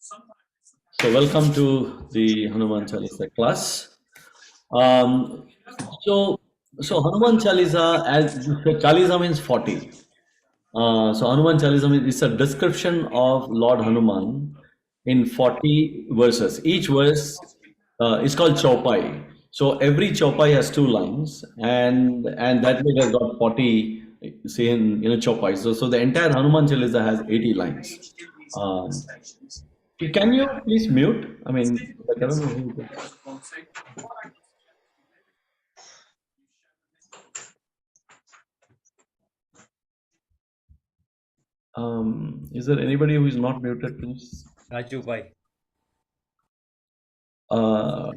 So welcome to the Hanuman Chalisa class. Um, so Hanuman Chalisa, as Chalisa means 40. So Hanuman Chalisa means it's a description of Lord Hanuman in 40 verses. Each verse is called Chaupai. So every Chaupai has two lines, and that way has got 40. Say in a Chaupai. So the entire Hanuman Chalisa has 80 lines. Um, can you please mute? I mean, like, I don't know who it is. Is there anybody who is not muted, please? Raju bhai. Uh,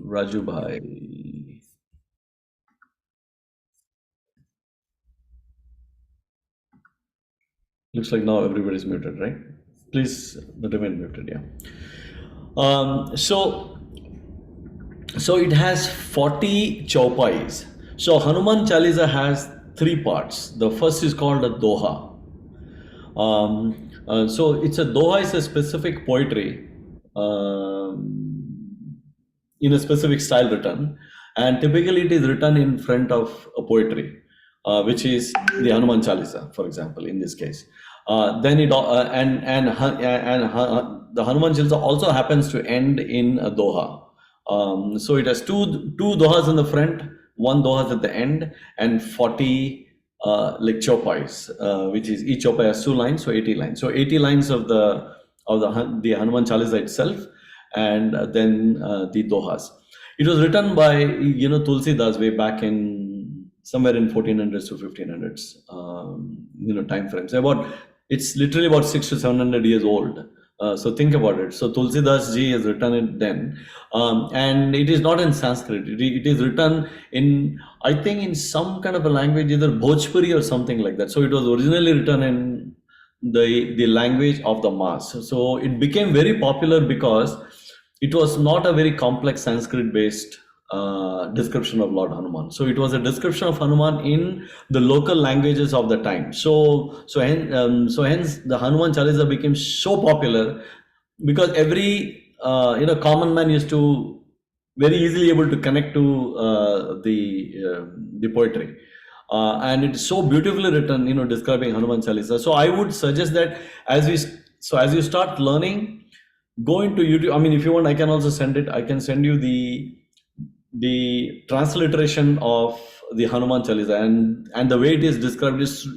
Raju Bhai. Looks like now everybody's muted, right? Please remain muted, yeah. So it has 40 chaupais. So Hanuman Chalisa has three parts. The first is called a Doha. So it's a Doha is a specific poetry in a specific style written, and typically it is written in front of a poetry, which is the Hanuman Chalisa, for example, in this case. Then it the Hanuman Chalisa also happens to end in a Doha. So it has two dohas in the front, one doha at the end, and 40 like chopais, which is each chopai has two lines, so 80 lines. So 80 lines of the Hanuman Chalisa itself, and then the dohas. It was written by Tulsidas way back in somewhere in 1400s to 1500s, time frames. It's literally about 600 to 700 years old. So think about it. So Tulsidas ji has written it then, and it is not in Sanskrit. It is written in, I think, in some kind of a language, either Bhojpuri or something like that. So it was originally written in the language of the mass. So it became very popular because it was not a very complex Sanskrit based description of Lord Hanuman. So it was a description of Hanuman in the local languages of the time. So hence the Hanuman Chalisa became so popular because every common man used to very easily able to connect to the poetry. And it's so beautifully written, describing Hanuman Chalisa. So I would suggest that as you start learning, go into YouTube. I mean, if you want, I can also send it. I can send you the transliteration of the Hanuman Chalisa, and the way it is described is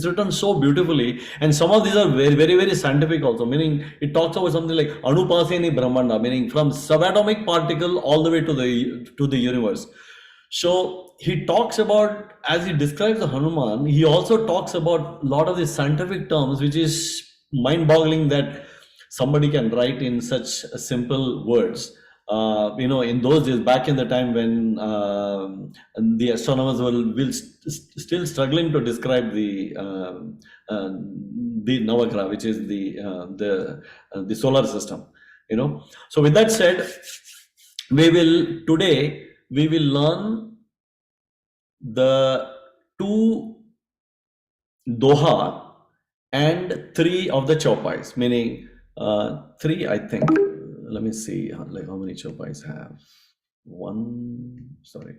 written so beautifully. And some of these are very very very scientific also. Meaning it talks about something like Anupaseni Brahmanda, meaning from subatomic particle all the way to the universe. So he talks about, as he describes the Hanuman, he also talks about a lot of the scientific terms, which is mind-boggling that somebody can write in such simple words. In those days, back in the time when the astronomers were still struggling to describe the Navagraha, which is the solar system. So with that said, we will learn the two Doha and three of the Chopais, meaning three, I think. Let me see, like how many Chopais have. Sorry,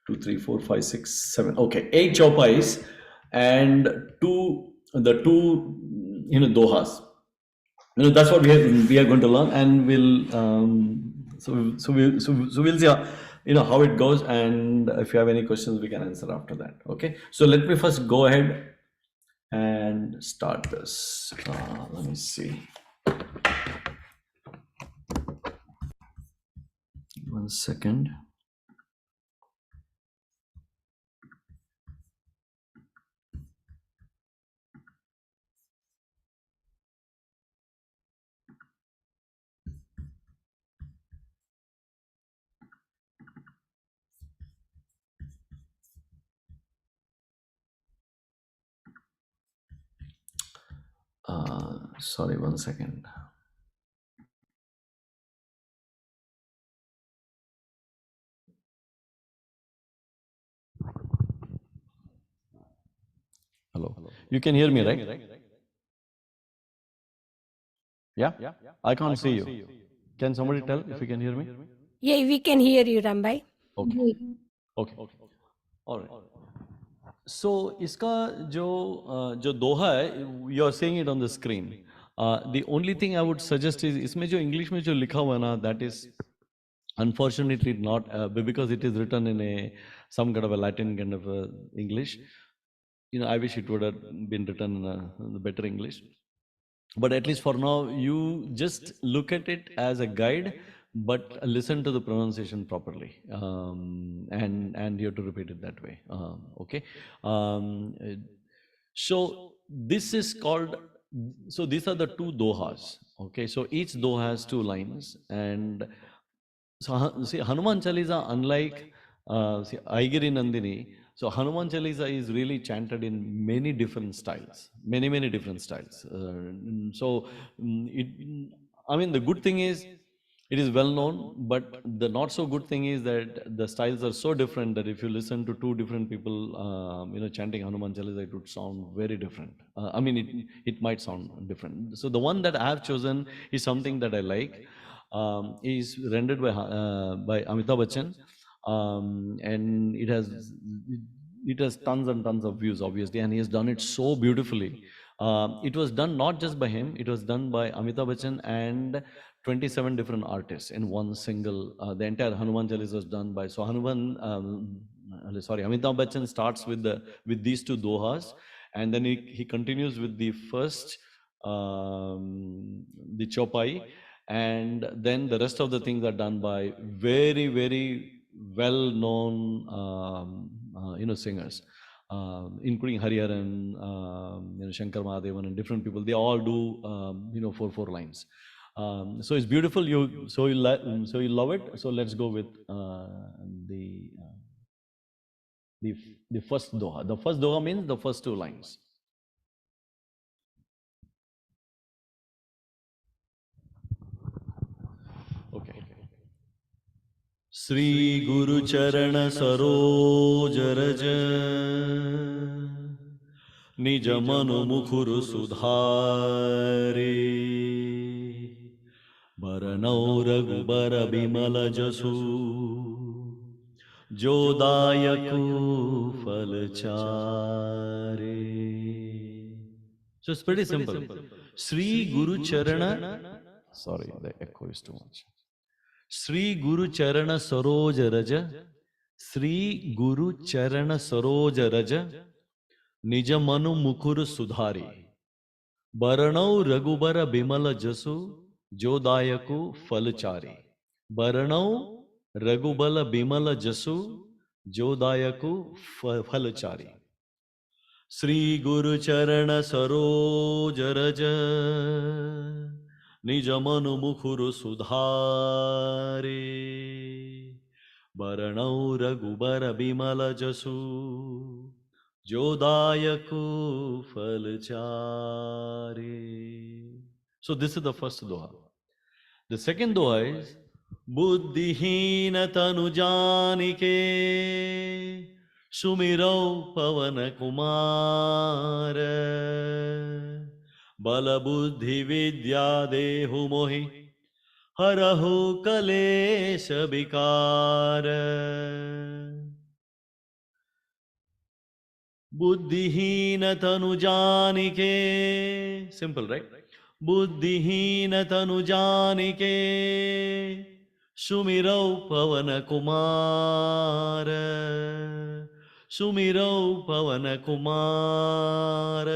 two, three, four, five, six, seven. Okay, eight Chopais and the two, Dohas. That's what we are going to learn, and we'll see how it goes, and if you have any questions we can answer after that. Okay, so let me first go ahead and start this. Let me see, 1 second. Sorry, 1 second. Hello, you can hear me, right? Yeah? I can't see you. Can somebody tell if you can hear me? Yeah, we can hear you, Rambai. Okay. Okay. All right. So इसका जो दोहा है, you are seeing it on the screen. The only thing I would suggest is इसमें जो English में जो लिखा हुआ है ना, that is unfortunately not because it is written in a some kind of a Latin kind of English. You know, I wish it would have been written in a better English. But at least for now, you just look at it as a guide, but listen to the pronunciation properly, and you have to repeat it that way. Okay. Um, uh, so this is called. So these are the two dohas. Okay. So each doha has two lines, and so see, Hanuman Chalisa, unlike see, Aigiri Nandini, so Hanuman Chalisa is really chanted in many different styles, many different styles. So I mean, the good thing is it is well known, but the not so good thing is that the styles are so different that if you listen to two different people, chanting Hanuman Chalisa, it would sound very different. I mean, it might sound different. So the one that I have chosen is something that I like. Is rendered by Amitabh Bachchan, and it has tons and tons of views, obviously, and he has done it so beautifully. It was done not just by him; it was done by Amitabh Bachchan and 27 different artists in one single. The entire Hanuman Chalis was done by sorry, Amitabh Bachchan starts with these two dohas, and then he continues with the first the chopai, and then the rest of the things are done by very well known singers, including Hariharan, Shankar Mahadevan, and different people. They all do four lines. So it's beautiful. You love it. So let's go with the uh, the first doha. The first doha means the first two lines. Okay. Shri गुरु चरण सरोज रज निज मनु मुखुर सुधारे बरनौ रघुबर बिमल जसु जो दायकु फल चारे. So it's pretty simple. Sri Guru Charana. Sorry, the echo is too much. Sri Guru Charana Saroj Raja, Sri Guru Charana Saroj Raja, Nija Manu Mukur Sudhari, Baranau Ragubara Bimala Jasu, Jodayaku Falachari. Baranau Ragubala Bimala Jasu, Jodayaku Falachari. Sri Guru Charana Saroj Raja, निज मनु मुखुर सुधारे बरणौ रघुबर बिमल जसु जोदायकु फल चारे. So this is the first doha. The second doha is बुद्धिहीन तनु जानिके सुमिरौ पवन कुमार बल बुद्धि विद्या देहु मोहि हरहु कलेश विकार. बुद्धिहीन तनु जानिके, simple, right? बुद्धिहीन तनु जानिके सुमिरौ पवन कुमार सुमिरौ पवन कुमार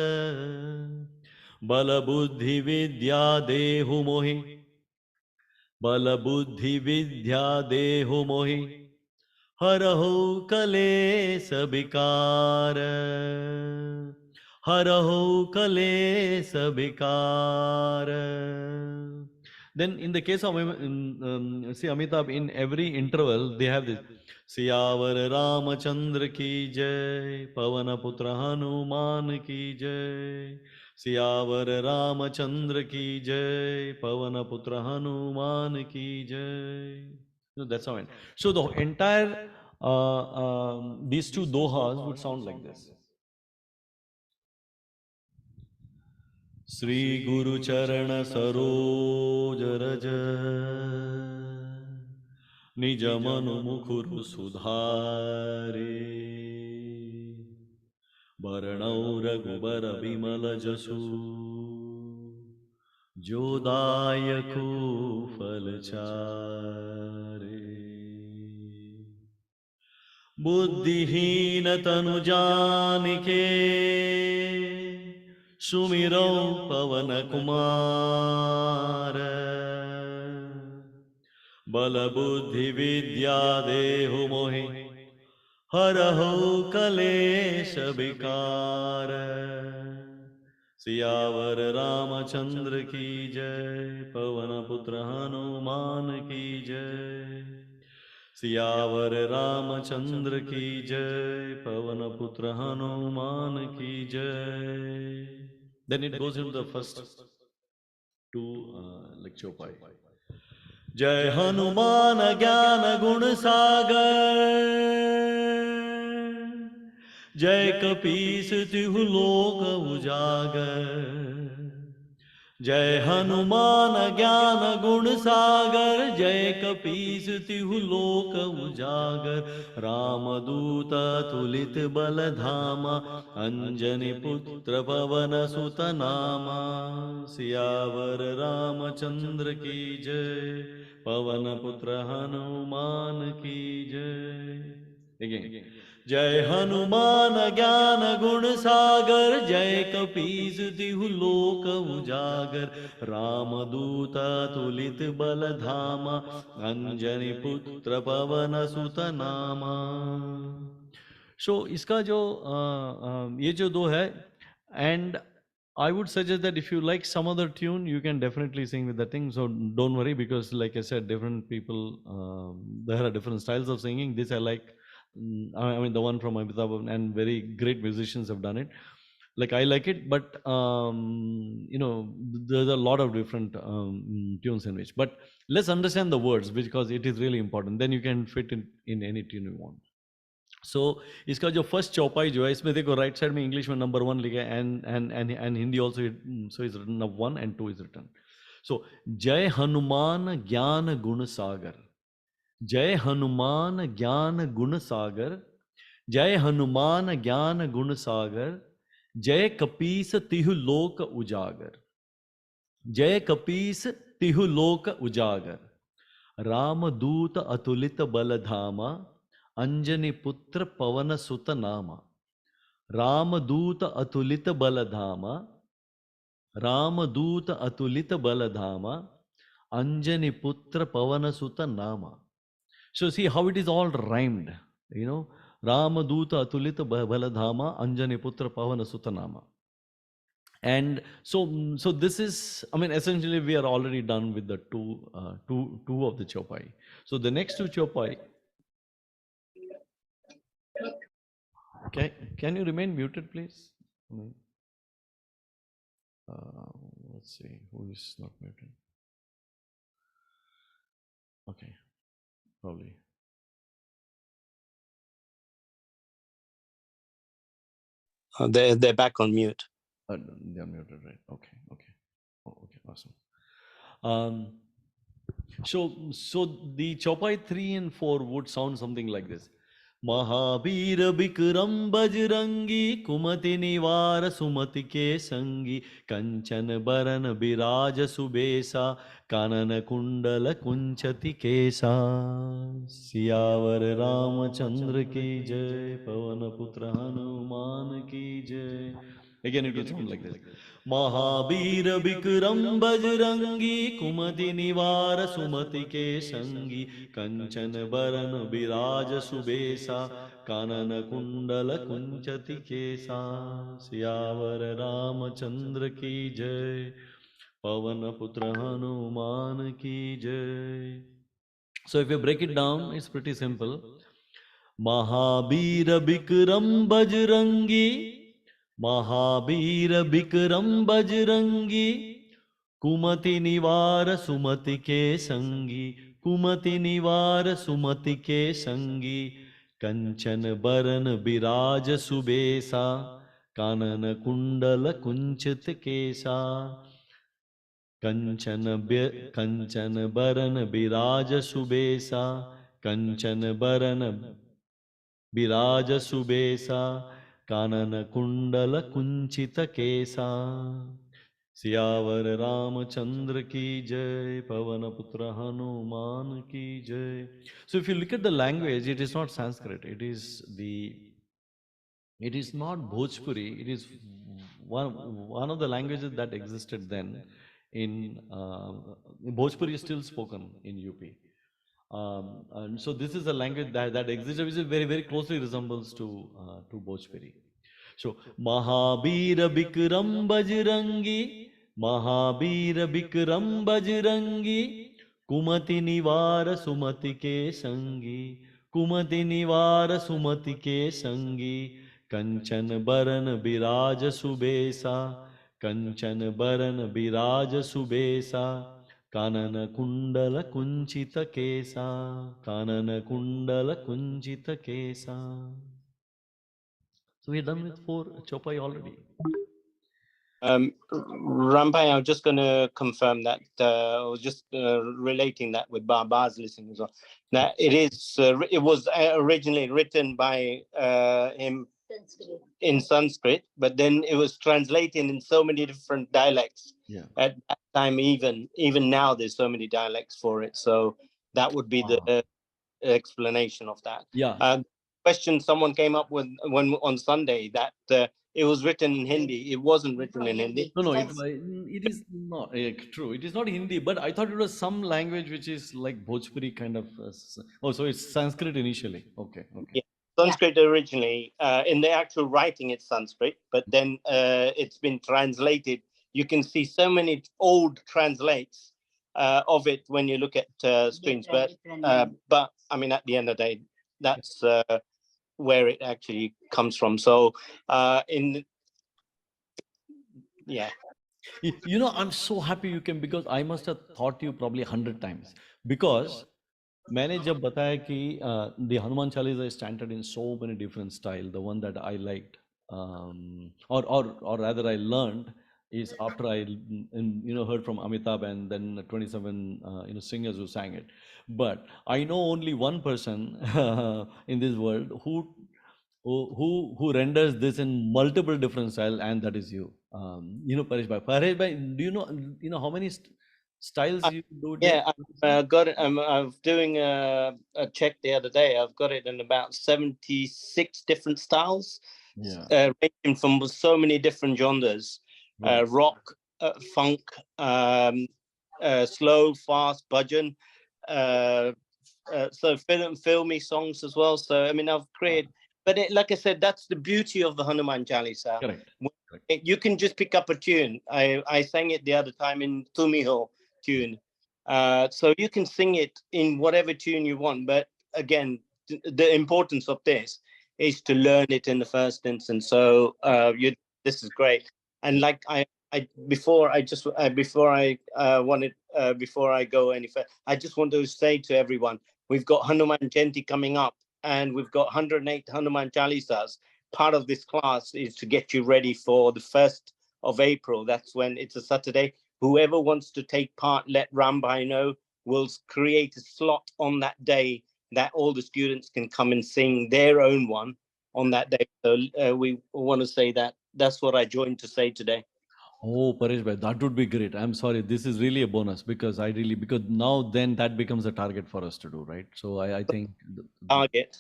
बल बुद्धि विद्या देहु मोहि बल बुद्धि विद्या देहु मोहि हरहु कलेश विकार हरहु कलेश विकार. Then in the case of see Amitabh, in every interval they have this Siyavar Ramchandra की जय पवन पुत्र हनुमान की जय सियावर रामचंद्र की जय पवन पुत्र हनुमान की जय. So that's how it. So the entire these two dohas would sound like this. Shri गुरु चरण सरोज रज निज मनु मुकुरु सुधारे वरणौ रघुबर बिमल जसु जो दायको फल चारे बुद्धिहीन तनु जानिके सुमिरौ पवन कुमार बल बुद्धि विद्या देहु मोहि हरहु कलेश विकार सियावर रामचंद्र की जय पवन पुत्र हनुमान की जय सियावर रामचंद्र की जय पवन पुत्र हनुमान की जय. Then it goes into the first two like chopai. जय हनुमान ज्ञान गुण सागर जय कपीस तिहु लोक उजागर जय हनुमान ज्ञान गुण सागर जय कपीस तिहु लोक उजागर रामदूत तुलित बल धामा अंजनी पुत्र पवन सुत नामा सियावर रामचंद्र की जय पवन पुत्र हनुमान की जय. Again. जय हनुमान ज्ञान गुण सागर जय कपीस तिहु लोक उजागर रामदूत तुलित बल धामा अंजनी पुत्र पवन सुत नामा. इसका जो ये जो दो है, and I would suggest that if you like some other tune, you can definitely sing with that thing. So don't worry, because like I said, different people, there are different styles of singing. This I like. I mean, the one from Amitabh, and very great musicians have done it. Like I like it, but there's a lot of different tunes in which. But let's understand the words, because it is really important. Then you can fit in any tune you want. सो इसका जो first चौपाई जो है, इसमें देखो right side में English में number 1 लिखा है, and Hindi also, so is written 1 and 2 is written. So Jai Hanuman ज्ञान गुण सागर, जय हनुमान ज्ञान गुण सागर, जय हनुमान ज्ञान गुण सागर, जय कपीस तिहु लोक उजागर, जय कपीस तिहु लोक उजागर, रामदूत अतुलित बल धामा अंजनी पुत्र पवन सुत नामा. रामदूत अतुलित बल धामा, रामदूत अतुलित बल धामा अंजनी पुत्र पवन सुत नामा. So see how it is all rhymed, Ramadut Atulit Baladhama Anjani Putra Pavana Sutanama. And so this is, I mean, essentially we are already done with the two of the chopai. So the next two chopai. Okay, can you remain muted, please? Let's see who is not muted. Okay, probably. They're back on mute. They're muted, right? Okay. Oh, okay, awesome. So the chopai 3 and 4 would sound something like this. Mahavir Vikram Bajrangi कुमति निवार सुमति के संगी कंचन बरन विराज सुबेसा कानन कुंडल कुंचति केसा. सियावर रामचंद्र की जय पवन पुत्र हनुमान की जय. Again it will sound like this. Mahavir Vikram Bajrangi कुमति निवार सुमति के संगी कंचन बरन विराज सुबेसा कानन कुंडल कुंचति केसा. सियावर रामचंद्र की जय पवन पुत्र हनुमान की जय. So if you break it down, it's pretty simple. Mahavir Vikram Bajrangi, Mahavir Vikram Bajrangi कुमति निवार सुमति के संगी, कुमति निवार सुमति के संगी कंचन बरन विराज सुबेसा कानन कुंडल कुंचित केसा कंचन बरन बिराज सुबेसा कंचन बरन बिराज सुबेसा कानन कुंडल कुंचित केसा सियावर रामचंद्र की जय पवन पुत्र हनुमान की जय. So if you look at the language, it is not Sanskrit, it is not Bhojpuri, it is one of the languages that existed then in Bhojpuri is still spoken in UP. And so this is a language that exists, which is very closely resembles to Bhojpuri. So Mahabir Bikram Bajrangi, Mahabir Bikram Bajrangi, Kumati Nivara Sumati Ke Sangi, Kumati Nivara Sumati Ke Sangi, Kanchan Baran Biraj Subesa, Kanchan Baran Biraj Subesa, Kanana Kundala Kunchita Kesa, Kanana Kundala Kunchita Kesa. So we're done with 4 Chopai already. Rampai, I'm just going to confirm that. I was just relating that with Baba's listening as well. Now, it was originally written by him in Sanskrit, but then it was translated in so many different dialects. Yeah. At that time, even now, there's so many dialects for it. So that would be the explanation of that. Yeah. Question someone came up with on Sunday that it was written in Hindi. It wasn't written in Hindi. No, it is not true. It is not Hindi, but I thought it was some language which is like Bhojpuri kind of. So it's Sanskrit initially. Okay. Yeah. Sanskrit originally, in the actual writing, it's Sanskrit, but then it's been translated. You can see so many old translates of it when you look at screens. But I mean, at the end of the day, that's where it actually comes from. So You know, I'm so happy you came because I must have thought you probably 100 times because मैंने जब बताया कि the Hanuman Chalisa is chanted in so many different style. The one that I liked, or rather I learned, is after I heard from Amitabh and then 27 singers who sang it. But I know only one person in this world who renders this in multiple different style, and that is you. Paresh Bhai. Paresh Bhai, do you know how many styles you do? Yeah, I've got it. I'm doing a check the other day. I've got it in about 76 different styles, ranging from so many different genres, rock, funk, slow, fast, bhajan, so filmy songs as well. So I mean, I've created, but like I said, that's the beauty of the Hanuman Chalisa. Correct. You can just pick up a tune. I sang it the other time in Tumiho tune. So you can sing it in whatever tune you want. But again, the importance of this is to learn it in the first instance. So this is great. And like before I go any further, I just want to say to everyone, we've got Hanuman Jayanti coming up, and we've got 108 Hanuman Chalisas. Part of this class is to get you ready for the 1st of April. That's when it's a Saturday. Whoever wants to take part, let Rambai know. We'll create a slot on that day that all the students can come and sing their own one on that day. So we want to say that. That's what I joined to say today. Oh, Paresh Bhai, that would be great. I'm sorry, this is really a bonus because now then that becomes a target for us to do, right? So I think Target.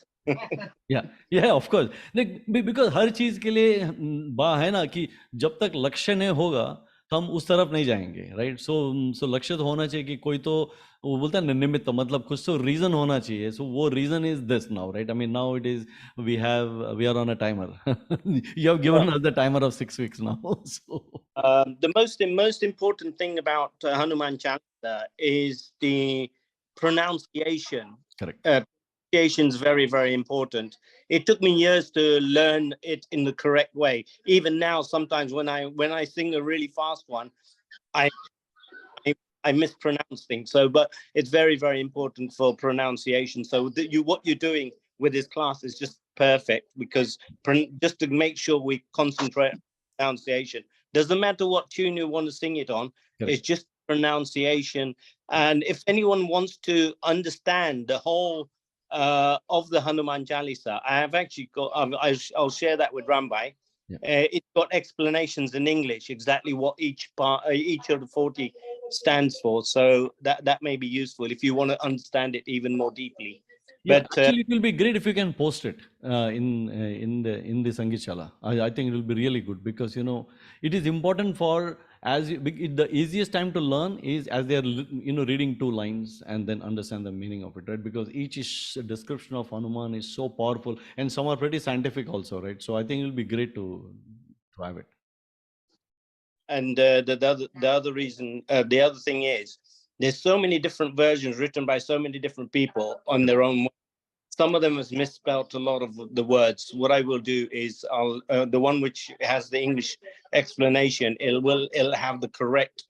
yeah, of course. Because हर चीज के लिए है ना कि जब तक लक्ष्य नहीं होगा तो हम उस तरफ नहीं जाएंगे, राइट? सो लक्ष्य तो होना चाहिए कि कोई तो वो बोलता है निमित्त, मतलब कुछ तो रीजन होना चाहिए. सो वो reason is this now, right? I mean now it is we are on a timer. You have given us the timer of 6 weeks now. So the most important thing about Hanuman Chalisa is the pronunciation. correct. Pronunciation is very, very important. It took me years to learn it in the correct way. Even now, sometimes when I sing a really fast one, I mispronounce things. So, but it's very, very important for pronunciation. So what you're doing with this class is just perfect, because just to make sure we concentrate on pronunciation. Doesn't matter what tune you want to sing it on. Correct. It's just pronunciation. And if anyone wants to understand the whole of the Hanuman Chalisa, I have actually got. I'll share that with Rambai. Yeah. It's got explanations in English exactly what each part, each of the 40 stands for. So that may be useful if you want to understand it even more deeply. Yeah, But actually, it will be great if you can post it in the Sangeet Shala. I think it will be really good because it is important for the easiest time to learn is as they are reading two lines and then understand the meaning of it, right? Because each description of Hanuman is so powerful and some are pretty scientific also, right? So I think it will be great to have it. And the other reason, the other thing is, there's so many different versions written by so many different people on their own. Some of them has misspelt a lot of the words. What I will do is I'll the one which has the English explanation. It'll have the correct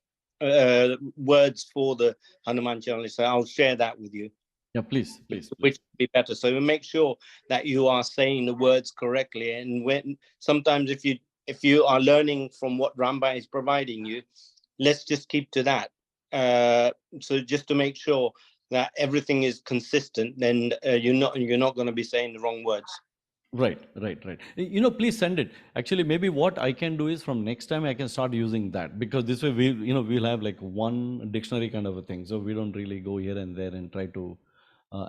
words for the Hanuman Chalisa. I'll share that with you. Yeah, please. Which would be better. So make sure that you are saying the words correctly. And when sometimes if you are learning from what Ramba is providing you, let's just keep to that. So just to make sure that everything is consistent, then you're not going to be saying the wrong words. Right. Please send it. Actually, maybe what I can do is from next time I can start using that because this way we'll have like one dictionary kind of a thing. So we don't really go here and there and try to,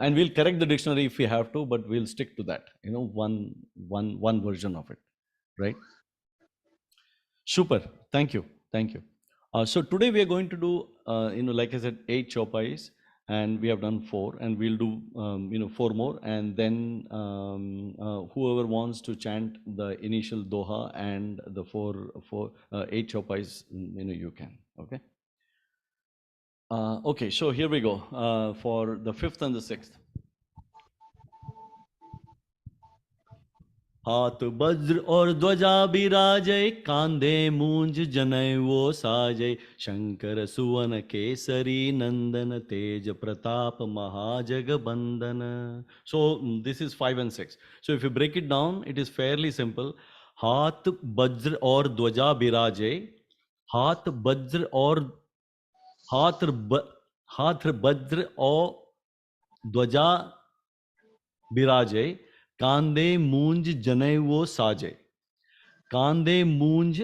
and we'll correct the dictionary if we have to, but we'll stick to that. One version of it, right? Super. Thank you. So today we are going to do, like I said, 8 chopais, and we have done 4, and we'll do, 4 more, and then whoever wants to chant the initial doha and the 8 chopais, you can. Okay. Okay. So here we go for the 5th and the 6th. हाथ वज्र और ध्वजा बिराजय कांधे मूंज जनेऊ साजय शंकर सुवन केसरी नंदन तेज Pratap महाजगबंदन. So this is 5 and 6. So if you break it down, it is fairly simple. हाथ वज्र और ध्वजा बिराजय, हाथ वज्र और हाथ वज्र और ध्वजा बिराजय कांधे मूंज जनेऊ साजय. कांधे मूंज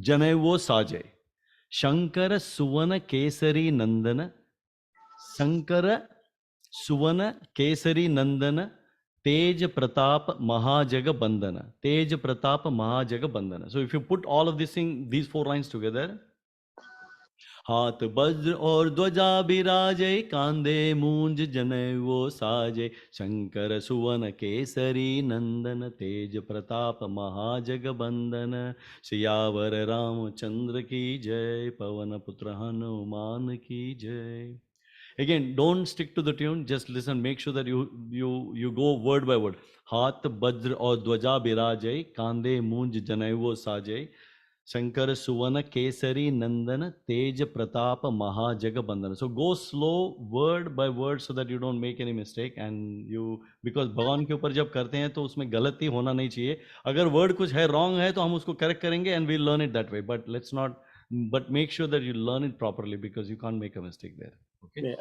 जनेऊ साजय शंकर सुवन केसरी नंदन. शंकर सुवन केसरी नंदन तेज प्रताप महाजगबंदन. तेज Pratap महाजगबंदन. So if you put all of these 4 lines together, हाथ वज्र और ध्वजा बिराजय कांधे मूंज जनेऊ साजय शंकर सुवन केसरी नंदन तेज प्रताप महाजगबंदन. सियावर रामचंद्र की जय पवन पुत्र हनुमान की जय. Again, don't stick to the tune, just listen, make sure that you go word by word. हाथ वज्र और ध्वजा बिराजय कांधे मूंज जनेऊ साजय शंकर सुवन केसरी नंदन तेज Pratap महाजगबंदन. So go slow word by word so that you don't make any mistake and because भगवान के ऊपर जब करते हैं तो उसमें गलती होना नहीं चाहिए. अगर word कुछ है wrong है तो हम उसको correct करेंगे and we'll learn it that way. But make sure that you learn it properly because you can't make a mistake there. Okay.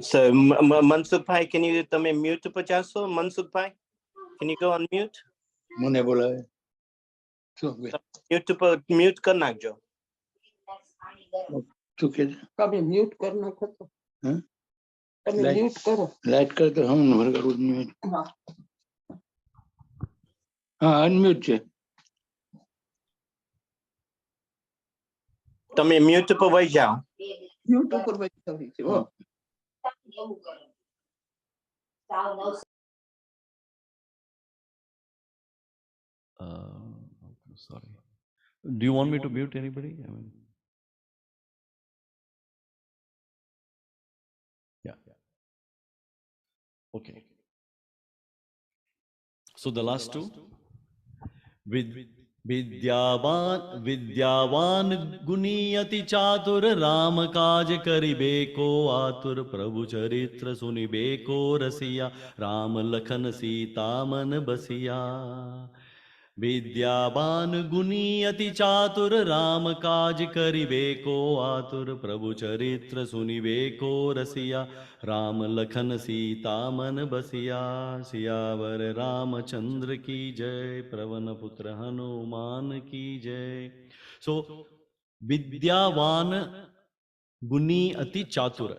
So Mansukh Bhai, can you તમે mute પર જાશો? Mansukh Bhai, can you go on mute? મને બોલાવે mute કર નાખજો. શું કે તમે મ્યુટ કર નાખો તો હા તમે મ્યુટ કરો લાઈટ કર તો હું નંબર કરું મ્યુટ. હા અનમ્યુટ છે. તમે mute પર વઈ જાઓ. મ્યુટ ઉપર બેઠી છે. હો Sorry. Do you want me to mute anybody? Yeah. Okay. So the last two with विद्यावान गुनी अति चातुर, राम काज करिबे को आतुर। प्रभु चरित्र सुनिबे को रसिया, राम लखन सीता मन बसिया। विद्यावान गुनी अति चातुर, राम काज करिबे को आतुर। प्रभु चरित्र सुनिबे को रसिया, राम लखन सीता मन बसिया। सियावर रामचंद्र की जय, पवन पुत्र हनुमान की जय। सो विद्यावान गुनी अति चातुर,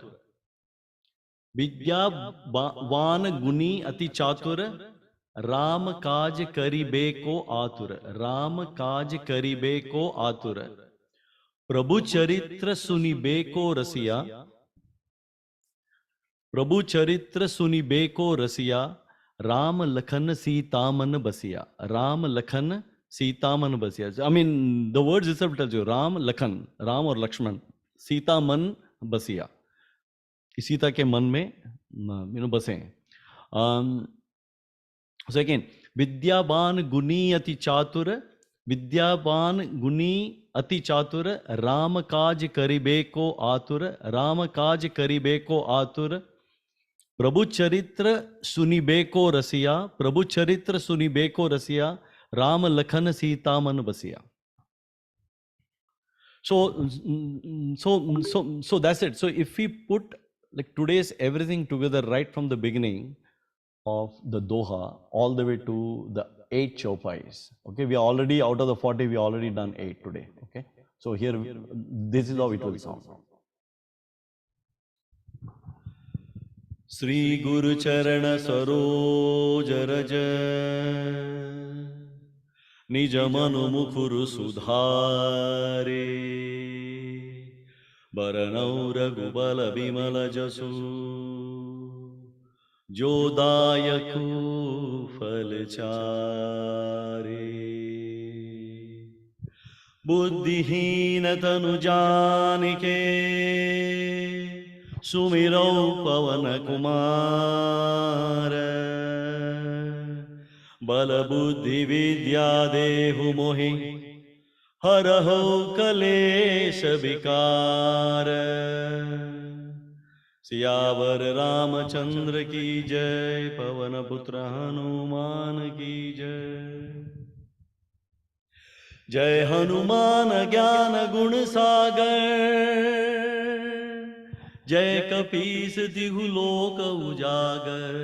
विद्यावान गुनी अति चातुर, राम काज करिबे को आतुर। राम काज करिबे को आतुर। प्रभु चरित्र सुनिबे को रसिया, प्रभु चरित्र सुनिबे को रसिया। राम लखन सीता मन बसिया, राम लखन सीता मन बसिया। I mean, the words itself tells you, Ram, Lakhan, Ram और लक्ष्मण, सीता मन बसिया, सीता के मन में बसे। So again, विद्यावान गुनी अति चातुर, विद्यावान गुनी अति चातुर, राम काज करिबे को आतुर। राम काज करिबे को आतुर। प्रभु चरित्र सुनिबे को रसिया, प्रभु चरित्र सुनिबे को रसिया। राम लखन सीता मन बसिया. So that's it. So if we put like today's everything together right from the beginning of the Doha all the way to the 8 Chopais. Okay, we are already out of the 40, we already done 8 today. Okay, so here this is how it will sound. Sri Guru Charana Saroj Raj निज मनु मुकुर सुधारे बरनौ रघुबल विमल जसु जो दायकु फल चारे बुद्धिहीन तनु जानिके सुमिरौ पवन कुमार बल बुद्धि विद्या देहु मोहि हरहु कलेश विकार। सियावर रामचंद्र की जय, पवन पुत्र हनुमान की जय। जय हनुमान ज्ञान गुण सागर, जय कपीस तिहु लोक उजागर।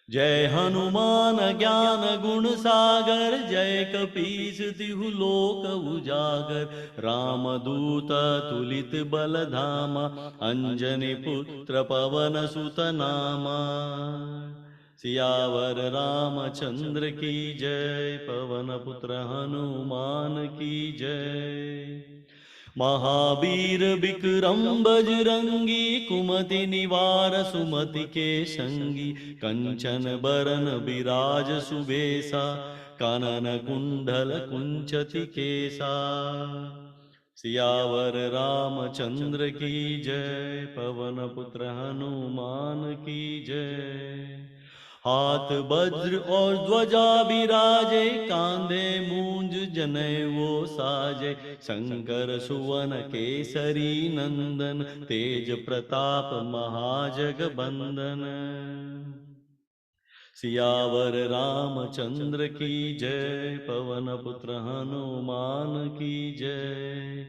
जय हनुमान ज्ञान गुण सागर, जय कपीस तिहु लोक उजागर। रामदूत तुलित बल धामा, अंजनी पुत्र पवन सुत नामा। सियावर रामचंद्र की जय, पवन पुत्र हनुमान की जय। महावीर विक्रम बजरंगी, कुमति निवार सुमति के संगी। कंचन बरन विराज सुबेसा, कानन कुंडल कुंचति केसा। सियावर रामचंद्र की जय, पवन पुत्र हनुमान की जय। हाथ वज्र और ध्वजा विराजे, कांधे मूंज जनेऊ साजे। शंकर सुवन केसरी नंदन, तेज प्रताप महाजगबंदन। सियावर रामचंद्र की जय, पवन पुत्र हनुमान की जय।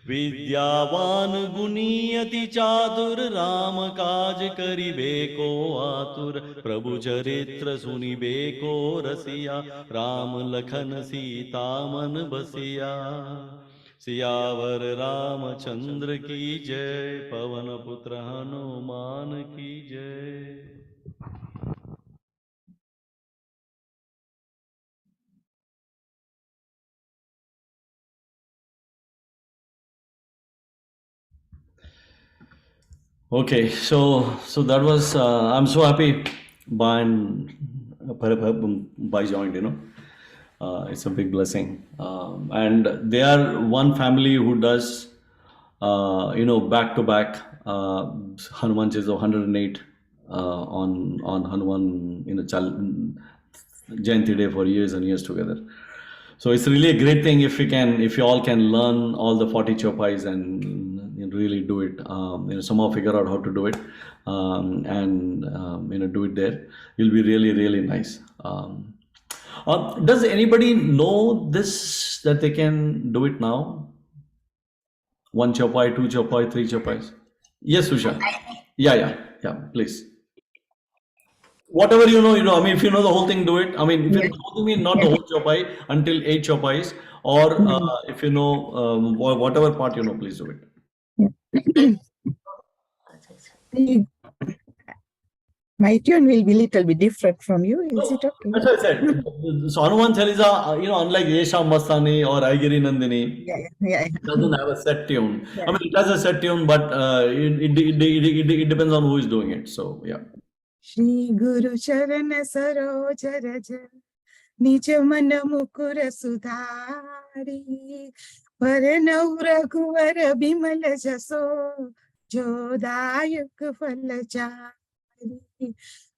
विद्यावान गुणी अति चातुर, राम काज करिबे को आतुर। प्रभु चरित्र सुनिबे को रसिया, राम लखन सीता मन बसिया। सियावर रामचंद्र की जय, पवन पुत्र हनुमान की जय। Okay, so that was I'm so happy by joined. It's a big blessing, and they are one family who does back to back Hanuman Chase of 108 on Hanuman Jayanti day for years and years together. So it's really a great thing if you all can learn all the 40 chopais and really do it. Somehow figure out how to do it, and do it there. It'll be really, really nice. Does anybody know this that they can do it now? One chopai, two chopai, three chopais. Yes, Susha. Yeah, yeah, yeah. Please. Whatever you know, I mean, if you know the whole thing, do it. I mean, if you Yeah. know the whole thing, mean not the Yeah. whole chopai until 8 chopais, or if you know whatever part you know, please do it. The- My tune will be little bit different from you. Is No, it okay? that's what I said. So Hanuman Chalisa, unlike Yesham Mastani or Aigiri Nandini, Yeah, yeah, doesn't have a set tune. yeah. I mean, it has a set tune, but it depends on who is doing it. So yeah. Shri Guru Charan Saroj Raj Nij Man Mukur Sudhari Varnau Raghuvar Bimal Jaso Jodayak Falachari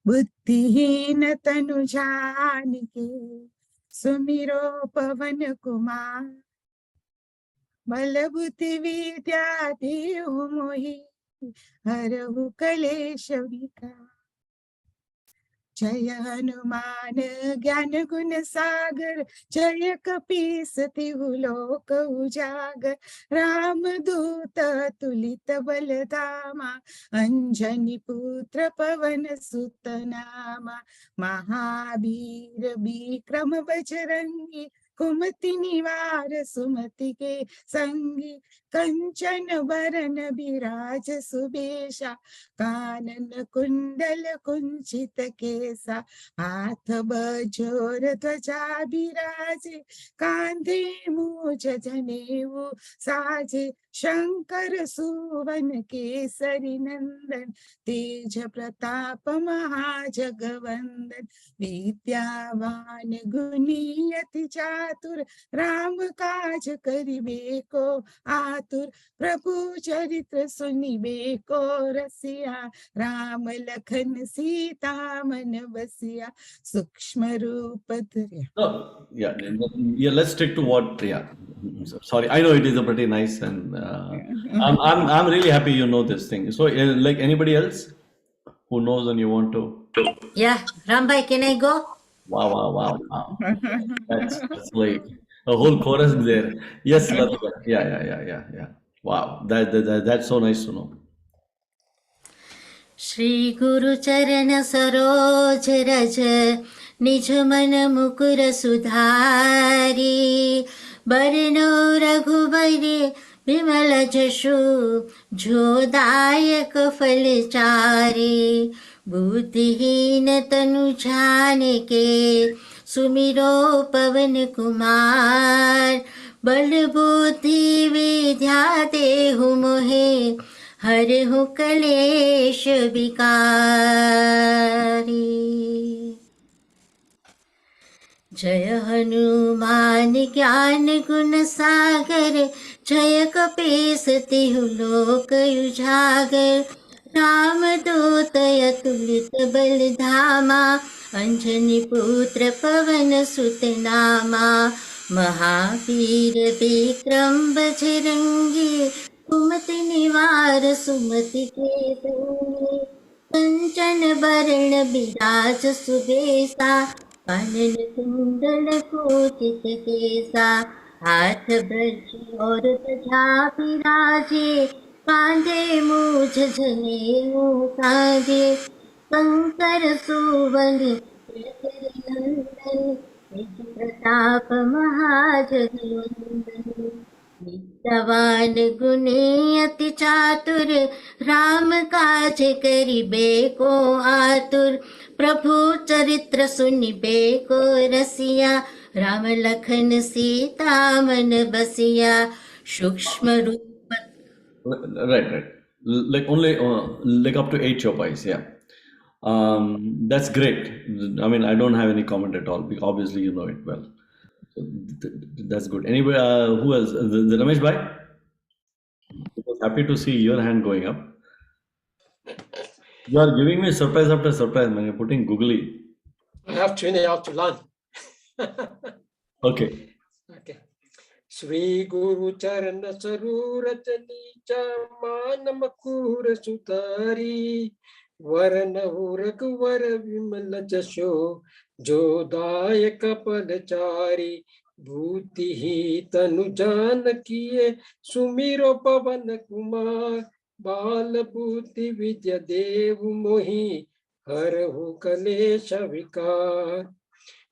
Buddhihin Tanu Janike Sumiro Pavan Kumar बल बुद्धि विद्या देहु मोहि हरहु कलेश विकार जय हनुमान ज्ञान गुण सागर जय कपीस तिहु लोक उजागर राम दूत तुलित बल धामा अंजनी पुत्र पवन सुत नामा महावीर विक्रम बजरंगी कुमति निवार सुमति के संगी कंचन बरन विराज सुबेशा कानन कुंडल कुंचित केसा हाथ बजोर ध्वजा बिराजे कांधे मूज जनेऊ साजे शंकर सुवन केसरी नंदन तेज प्रताप महाजगवंदन विद्यावान गुणी अति चातुर राम काज करिबे को आतुर प्रभु चरित्र सुनिबे को रसिया राम लखन सीता मन बसिया सूक्ष्म रूप धरि No, yeah, yeah. Let's stick to what. Yeah, sorry. I know it is a pretty nice, and I'm really happy you know this thing. So, like anybody else who knows and you want to. Yeah, Rambai, can I go? Wow, wow, wow, wow. That's like a whole chorus there. Yes, Latika. Yeah, yeah, yeah, yeah, yeah. Wow, that's so nice to know. Shri गुरु चरण सरोज रज निज मन मुकुर सुधारी बरनो रघुबरी विमल जशु जोदायक फलचारी बुद्धिहीन तनु जानिके सुमिरो पवन कुमार बल बुद्धि विद्या देहु मोहे हरहु कलेश विकारी जय हनुमान ज्ञान गुण सागर जय कपीस तिहु लोक उजागर राम दूत अतुलित बल धामा अंजनी पुत्र पवन सुत नामा महावीर विक्रम बजरंगी कुमति निवार सुमति के संगी कंचन बरण विराज सुबेसा कानन कुंडल कुचित केसा हाथ ब्रज और ध्वजा विराजे कांधे मूझ जनेऊ साजे शंकर सुवन केसरी नंदन निज प्रताप महाजगवंदन विद्यावान गुणी अति चातुर राम काज करिबे को आतुर प्रभु चरित्र सुनिबे को रसिया राम लखन सीता मन बसिया सूक्ष्म रूप Right, right. Like only like up to 8 chopais. Yeah. That's great. I mean, I don't have any comment at all. Because obviously, you know it well. So that's good. Anyway, who else? The Ramesh bhai? I was happy to see your hand going up. You are giving me surprise after surprise, man. You're putting googly. I have to in after lunch. Okay. Okay. Sri Guru Charana Sarurachanicha Manamakura Sutari Varana Raghuvar Vimala Jasho Jodayaka Padachari Bhuti Tanu Janakiye Sumiro Pavana Kumar Bala Bhuti Vidya Dev Mohi Harahu Kalesha Vikar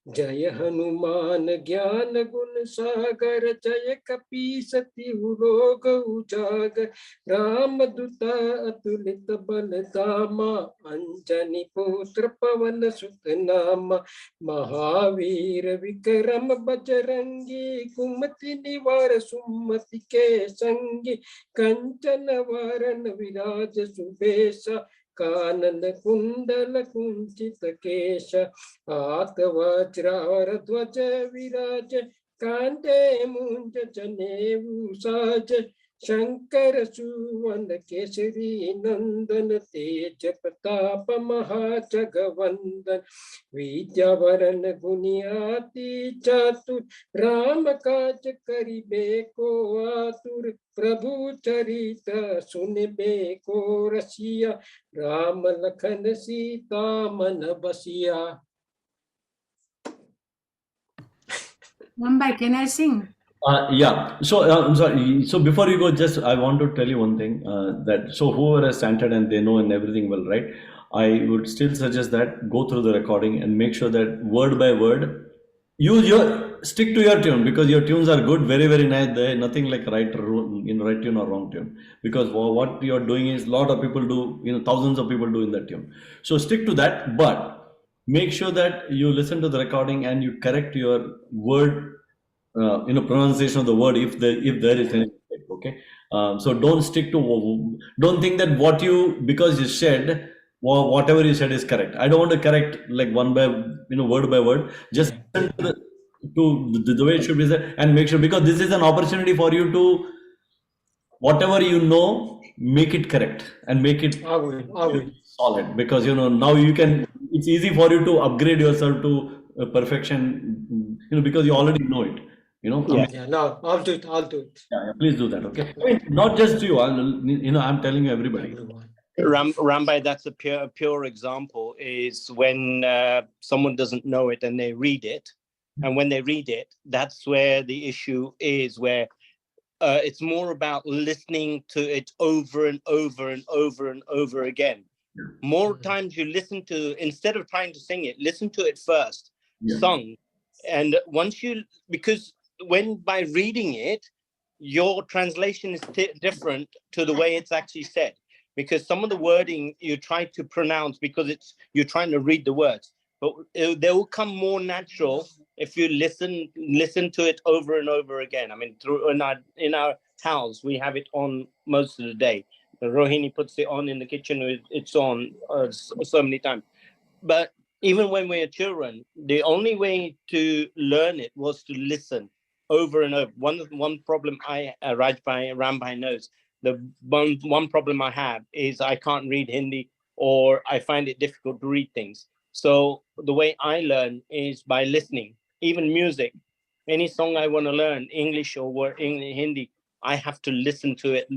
जय हनुमान ज्ञान गुण सागर जय कपीसति लोक उजागर राम दूता अतुलित बल धामा अंजनी पुत्र पवन सुत नामा महावीर विक्रम बजरंगी कुमति निवार सुमति के संगी कंचन वरण विराज सुबेसा कानन कुंडल कुंचित केश हाथ वज्र ध्वज विराज कांधे मुंज जनेऊ साज शंकर सुवन केसरी नंदन तेज प्रताप महाजगवंदन विद्यावरण गुनियाति चातुर राम काज करिबे को आतुर प्रभु चरित सुनबे को रसिया राम लखन सीता मन बसिया. Rambai, can I sing? Yeah. So I'm sorry. So before you go, just I want to tell you one thing. That so whoever has chanted and they know and everything well, right? I would still suggest that go through the recording and make sure that word by word, use your stick to your tune because your tunes are good, very very nice. There nothing like right tune or wrong tune because what you're doing is a lot of people do, thousands of people do in that tune. So stick to that, but make sure that you listen to the recording and you correct your word pronunciation of the word if there is any mistake. Okay, so don't think that because you said whatever you said is correct. I don't want to correct like one by word by word. Just listen to the way it should be said and make sure, because this is an opportunity for you to whatever make it correct and make it solid, because now it's easy for you to upgrade yourself to perfection, because you already know it. No, I'll do it. Yeah, please do that. Okay. I mean, not just you. I'm telling you, everybody. Rambai, that's a pure example. Is when someone doesn't know it and they read it, and when they read it, that's where the issue is. Where it's more about listening to it over and over and over and over again. More times you listen to, instead of trying to sing it, listen to it first, sung, and because when by reading it, your translation is different to the way it's actually said, because some of the wording you try to pronounce because you're trying to read the words, but they will come more natural if you listen to it over and over again. I mean, in our house we have it on most of the day. Rohini puts it on in the kitchen. It's on so many times. But even when we were children, the only way to learn it was to listen over and over. One problem Rambai knows. The one problem I have is I can't read Hindi, or I find it difficult to read things. So the way I learn is by listening. Even music, any song I want to learn, English or Hindi, I have to listen to it,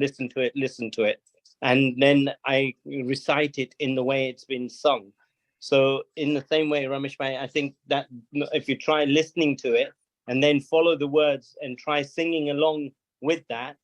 and then I recite it in the way it's been sung. So in the same way, Ramesh Bhai, I think that if you try listening to it and then follow the words and try singing along with that,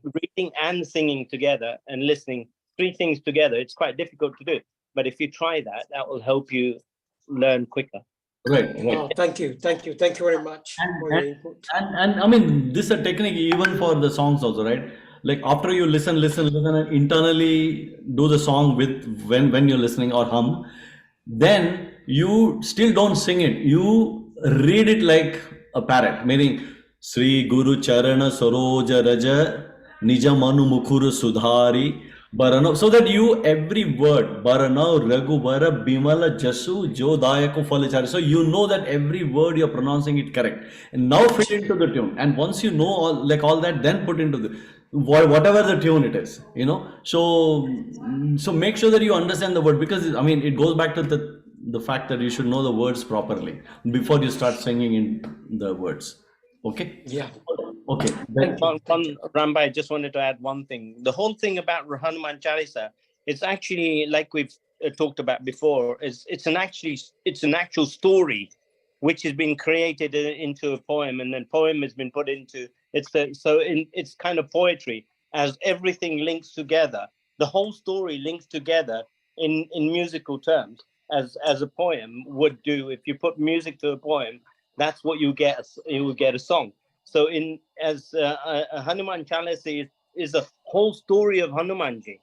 reading and singing together and listening, three things together, it's quite difficult to do. But if you try that will help you learn quicker. Right. Oh, thank you very much for your input. And I mean, this is a technique even for the songs also, right? Like after you listen and internally do the song with when you're listening or hum, then you still don't sing it. You read it like a parrot, meaning Sri Guru Charana Saroja Raja Nija Manu Mukhuru Sudhari Barano, so that you every word Barano Raghuvara Bimala Jasu Jo Dayaku Falachari. So you know that every word you're pronouncing it correct. And now fit into the tune. And once you know all that, then put into the whatever the tune it is, So make sure that you understand the word, because I mean it goes back to the fact that you should know the words properly before you start singing in the words. Okay. Yeah. Okay. Thank you. Rambai, I just wanted to add one thing. The whole thing about Hanuman Chalisa, it's actually like we've talked about before. It's an actual story, which has been created into a poem, and then poem has been put into it's kind of poetry as everything links together. The whole story links together in musical terms as a poem would do. If you put music to a poem, that's what you get. You will get a song. So Hanuman Chalisa is a whole story of Hanumanji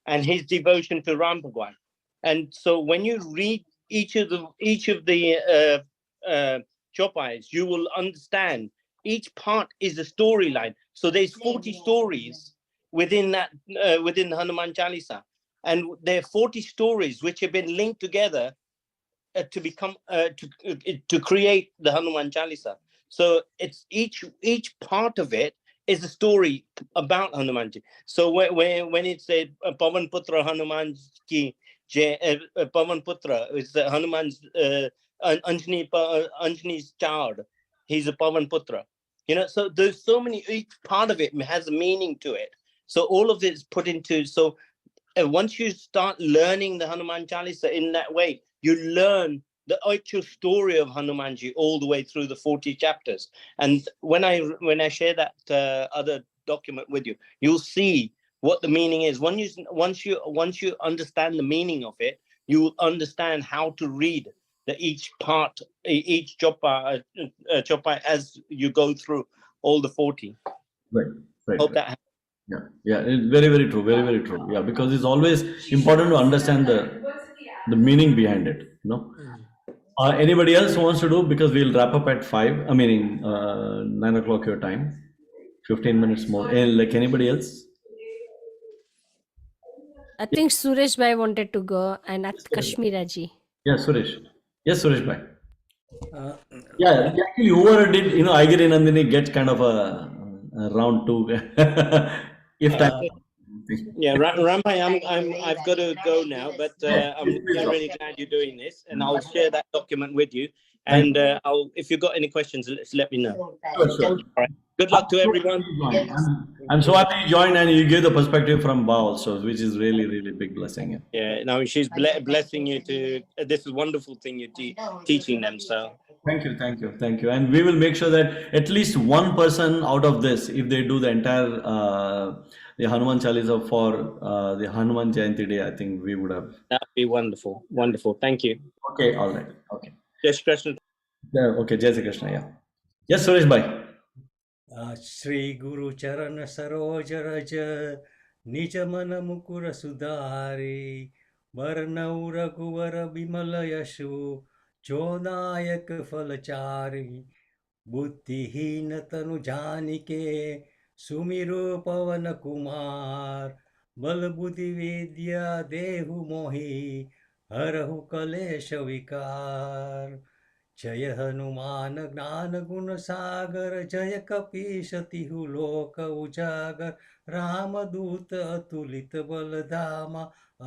and his devotion to Ram Bhagwan. And so when you read each of the chopais, you will understand each part is a storyline. So there's 40 stories within the Hanuman Chalisa, and there are 40 stories which have been linked together to become to create the Hanuman Chalisa. So it's each part of it is a story about Hanumanji. So when it's a Pavan Putra Hanuman ki Pavan Putra is Hanuman's Anjani's child. He's a Pavan Putra. So there's so many. Each part of it has a meaning to it. So all of it is put into. So once you start learning the Hanuman Chalisa in that way, you learn the actual story of Hanumanji all the way through the 40 chapters. And when I share that other document with you, you'll see what the meaning is. Once you understand the meaning of it, you will understand how to read each chopa as you go through all the 40. Right. Hope that. Yeah, it's very, very true. Very, very true. Yeah, because it's always important to understand the meaning behind it. Anybody else wants to do? Because we'll wrap up at 5. I mean, 9 o'clock your time. 15 minutes more. Like anybody else? I think Suresh Bhai wanted to go and Kashmira ji. Yeah, Suresh. Yes, Suresh bhai. Yeah, actually, whoever did, Aigiri Nandini gets kind of a round 2 if time. Yeah, Ramai, I've got to go now, but I'm really glad you're doing this, and I'll share that document with you. And if you've got any questions, let me know. Sure. All right. Good luck to everyone. I'm so happy you joined and you gave the perspective from Ba also, which is really, really big blessing. Yeah, no, she's blessing you to. This is a wonderful thing you're teaching them. So thank you. And we will make sure that at least one person out of this, if they do the entire the Hanuman Chalisa for the Hanuman Jayanti day, I think we would have. That'd be wonderful. Thank you. Okay, all right. Okay. Jai Shri Krishna. Yeah, okay, Jai Shri Krishna. Yeah. Yes, Suresh bhai. Shri गुरु चरण सरोज रज निज मन मुकुर सुधारी वरनऊ रघुवर बिमल यशु जोदायक फलचारी बुद्धिहीन तनु जानिके सुमिरो पवन कुमार बल बुद्धि विद्या देहु मोहि हरहु कलेश विकार जय हनुमान ज्ञान गुण सागर जय कपीश तिहु लोक उजागर रामदूत अतुलित बल धामा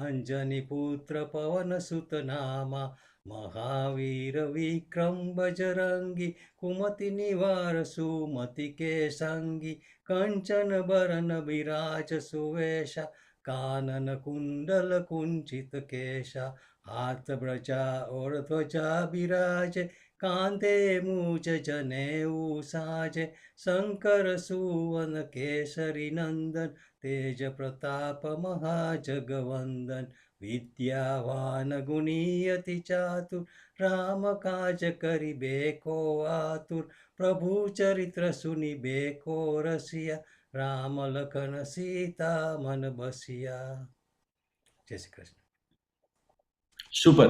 अंजनी पुत्र पवन सुत नामा महावीर विक्रम बजरंगी कुमति निवार सुमति के संगी कंचन बरन विराज सुवेशा कानन कुंडल कुंचित केशा हाथ ब्रजा और ध्वजा विराजे कांधे मूज जनेऊ साजे शंकर सुवन केसरी नंदन तेज प्रताप महाजगवंदन विद्यावान गुणीयति चातुर राम काज करिबे को आतुर प्रभु चरित्र सुनिबे को रसिया राम लखन सीता मन बसिया। जय Shri Krishna. Super.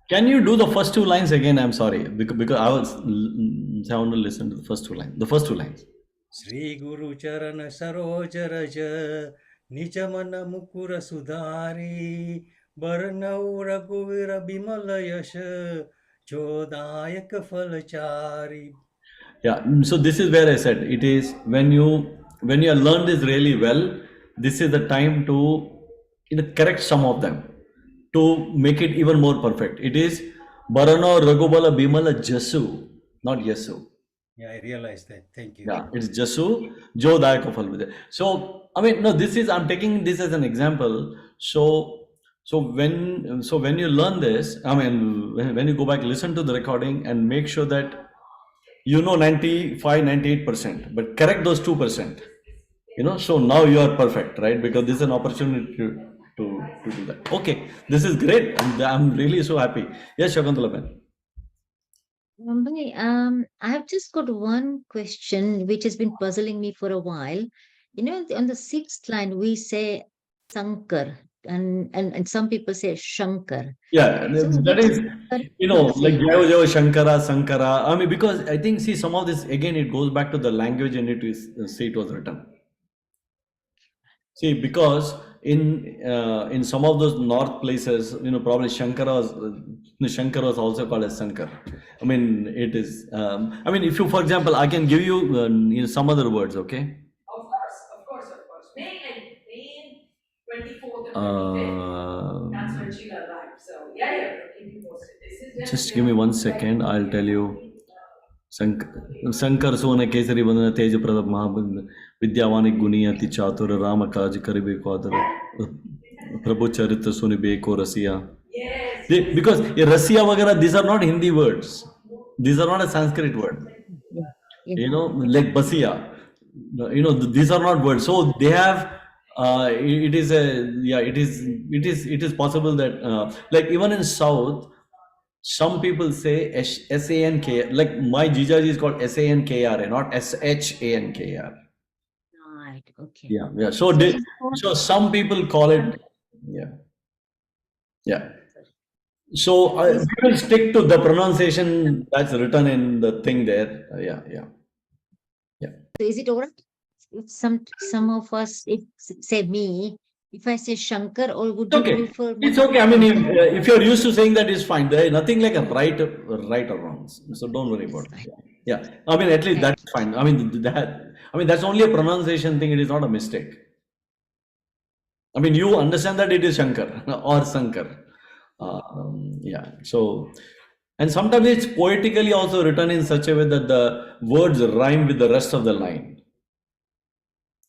Can you do the first 2 lines again? I'm sorry, because I want to listen to the first 2 lines. The first 2 lines. Shri गुरु चरण सरोज रज निज मन मुकुर सुधारी बरनऊ रघुवीर बिमल यश जोदायक फलचारी. Yeah, so this is where I said it is when you have learned this really well, this is the time to correct some of them to make it even more perfect. It is Barano Raghubala Bimala Jasu, not Yasu. Yeah, I realized that. Thank you. Yeah, it's Jasu, Jo Dayako Falvide. So, I mean, no, I'm taking this as an example. So when you learn this, I mean, when you go back, listen to the recording and make sure that you know 95, 98%, but correct those 2%. So now you are perfect, right? Because this is an opportunity to do that. Okay, this is great. I'm really so happy. Yes, Shakuntala Ben. I have just got one question which has been puzzling me for a while. On the sixth line we say Sankar, and some people say Shankar. Yeah, So that which is, are like saying? Jaya Jaya Shankara, Sankara. I mean, because I think, see, some of this, again, it goes back to the language in it is, say it was written. See, because in some of those north places, probably Shankara was also called as Sankar. I mean, it is. I mean, if you, for example, I can give you, some other words. Okay. May 24th and 25th. That's when Sheila arrived. So yeah, keep me posted. This is just give me 1 second. I'll tell you. Shankar सोने केसरी बंदन तेज प्रताप महाबंद विद्यावानी गुणी अति चातुर राम काज करिबे को आदर प्रभु चरित्र सुनिबेको रसिया. Because रसिया वगैरह, these are not Hindi words, these are not a Sanskrit word, like basiya, these are not words. So they have, it is a, yeah, it is possible that, like even in South, some people say S-A-N-K, like my Jijaji is called S-A-N-K-R-A, not S-H-A-N-K-R. Right. Okay. Yeah. So some people call it, yeah. So we will stick to the pronunciation that's written in the thing there. Yeah. So is it all right if some of us, if say me, if I say Shankar, or would you prefer? It's okay. I mean, if you're used to saying that, is fine. There is nothing like a right or wrong. So don't worry about it. Yeah. I mean, at least that's fine. I mean, that's only a pronunciation thing. It is not a mistake. I mean, you understand that it is Shankar or Sankar. Yeah. So, and sometimes it's poetically also written in such a way that the words rhyme with the rest of the line,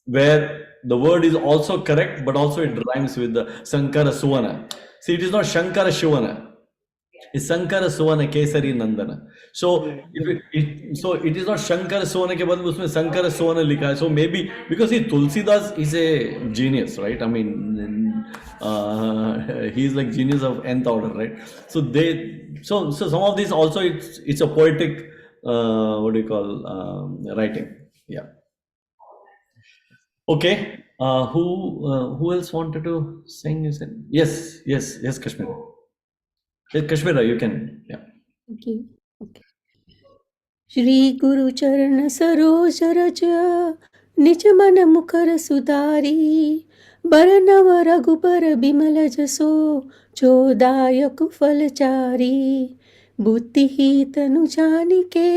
where the word is also correct, but also it rhymes with the Sankara Suvana. See, it is not Shankara Shivana. It's Sankara Suvana Kesari Nandana. So, it is not Shankara Suvana ke badal usme Sankara Suvana likha hai. So maybe, because Tulsidas is a genius, right? I mean, he's like genius of nth order, right? So so some of these also, it's a poetic, writing. Yeah. Okay. Who else wanted to sing? You said yes, Kashmir. Kashmira, you can. Yeah. Okay. Shri गुरु चरण सरोज रज निज मन मुखर सुधारी बरनव रघुबर बिमल जसो चोदायक फलचारी बुद्धि तनु जानिके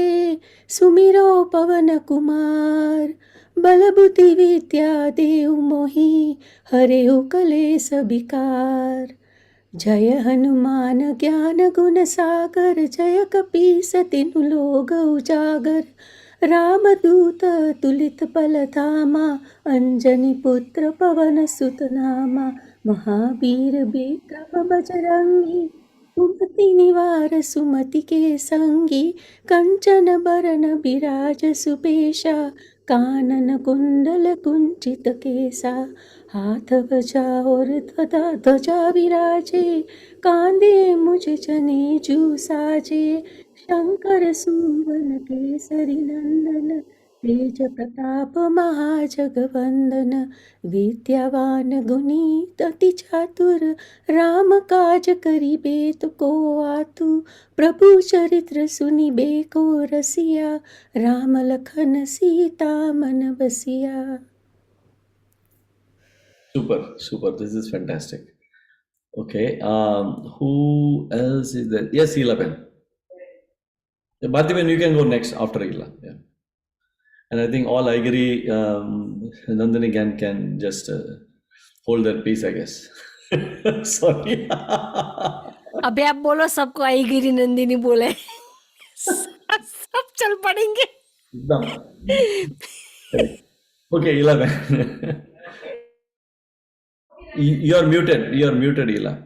सुमिरो पवन कुमार बल बुद्धि विद्या देव मोहि हरेउ कलेस विकार. जय हनुमान ज्ञान गुण सागर जय कपीस तिनु लोग उजागर रामदूत तुलित बल धामा अंजनी पुत्र पवन सुत नामा महावीर विक्रम बजरंगी कुमति निवार सुमति के संगी कंचन बरन बिराज सुपेशा कानन कुंडल कुंचित केसा हाथ बजा और ध्वजा विराजे कांधे मुझ जने जू साजे शंकर सुवन केसरी नंदन तेज प्रताप महाजगवंदन विद्यावान गुणी अति चातुर राम काज करिबे तो को आतु प्रभु चरित्र सुनिबे को रसिया राम लखन सीता मन बसिया. Super. This is fantastic. Okay. Who else is there? Yes, Hila Ben. Bharti Ben, you can go next after Hila. Yeah. And I think all I agree, Nandini can just hold their peace, I guess. Sorry. अबे आप बोलो सबको आई गिरी नंदिनी बोले सब चल पड़ेंगे. Done. Okay, 11. You're muted. You're muted, Ila.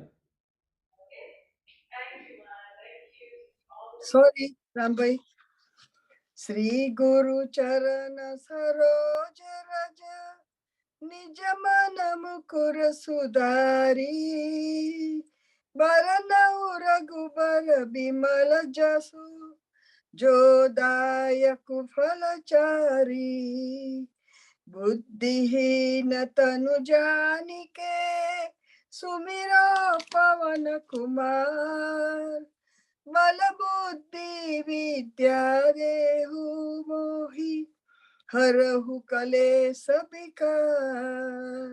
Sorry, Rambai. Sri Guru Charana Saroj Raja Nij Mana Mukur Sudari Baranau Raghubar Bimal Jasu Jodaya Kufalachari बुद्धिहीन तनु जानिके सुमिरो पवन कुमार बल बुद्धि विद्या देहु मोहि हरहु कलेश विकार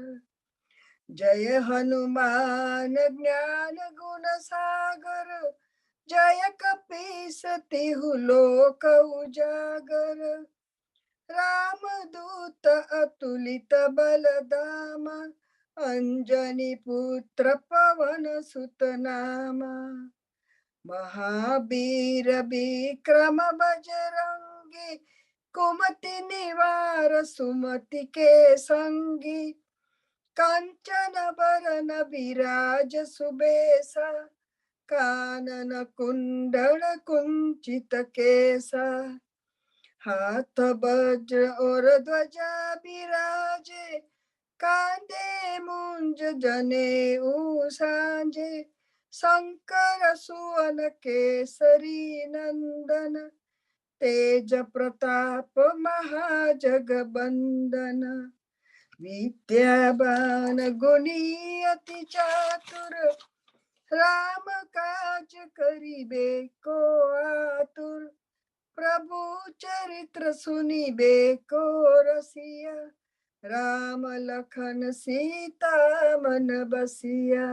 जय हनुमान ज्ञान गुण सागर जय कपीस तिहु लोक उजागर रामदूत अतुलित बलधाम अंजनी पुत्र पवन सुत नामा महावीर विक्रम बजरंगी कुमति निवार सुमति के संगी कंचन बरन विराज सुबेसा कानन कुंडल कुंचित केसा हाथ वज्र और ध्वजा विराजे कांधे मुंज जने सांजे शंकर सुवन केसरी नंदन तेज प्रताप महाजगबंदन विद्यावान गुणी अति चातुर राम काज करिबे को आतुर प्रभु चरित्र सुनिबे को रसिया राम लखन सीता मन बसिया.